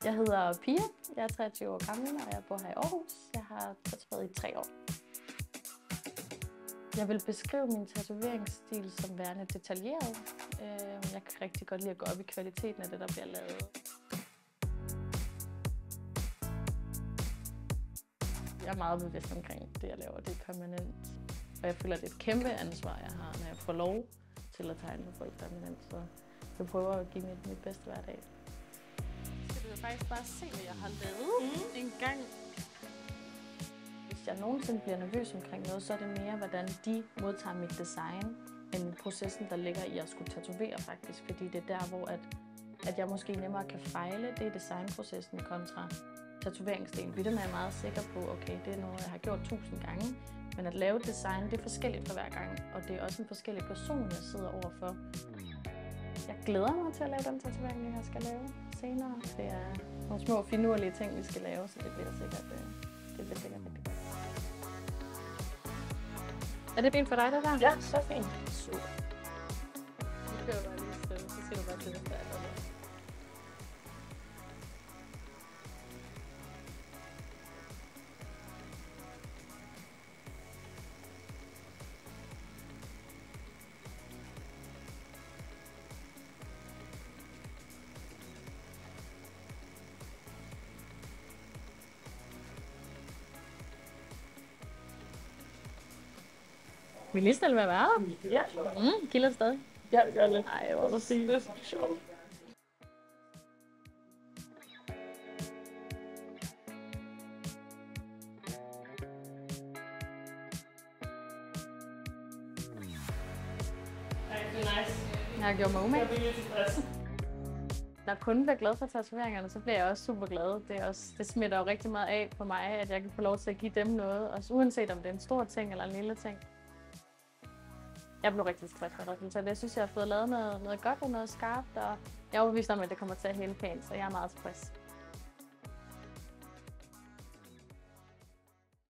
Jeg hedder Pia, jeg er 23 år gammel, og jeg bor her i Aarhus. Jeg har tatoveret i 3 år. Jeg vil beskrive min tatoveringsstil som værende detaljeret. Jeg kan rigtig godt lide at gå op i kvaliteten af det, der bliver lavet. Jeg er meget bevidst omkring det, jeg laver. Det er permanent. Og jeg føler, at det er et kæmpe ansvar, jeg har, når jeg får lov til at tegne for folk permanent. Så jeg prøver at give mit bedste hver dag. Skal du faktisk bare se, hvad jeg har lavet en gang. Hvis jeg nogensinde bliver nervøs omkring noget, så er det mere, hvordan de modtager mit design, end processen, der ligger i at skulle tatovere faktisk. Fordi det er der, hvor at jeg måske nemmere kan fejle, det er designprocessen kontra tatoveringsdelen. Fordi den er jeg meget sikker på, okay, det er noget, jeg har gjort 1000 gange. Men at lave design, det er forskelligt for hver gang, og det er også en forskellig person, jeg sidder overfor. Jeg glæder mig til at lave den tatovering, jeg skal lave senere. Det er nogle små finurlige ting, vi skal lave, så det bliver sikkert rigtig godt. Er det fint for dig, det der? Ja, så fint. Super. Nu kører bare lige stille, så skal du bare til det der. Vil I lige stille med være der? Ja. Kilder stadig? Ja, det gør lidt. Ej, hvor er du sige. Det er sjovt. Ej, det er nice. Jeg har gjort mig umage. Jeg bliver tilfreds. Når kunden bliver glad for tatoveringerne, så bliver jeg også super glad. Det smitter jo rigtig meget af på mig, at jeg kan få lov til at give dem noget. Også uanset om det er en stor ting eller en lille ting. Jeg blev rigtig tilfreds med resultatet. Jeg synes, jeg har fået lavet noget godt og noget skarpt, og jeg er overbevist om, at det kommer til at hele pænt, så jeg er meget tilfreds.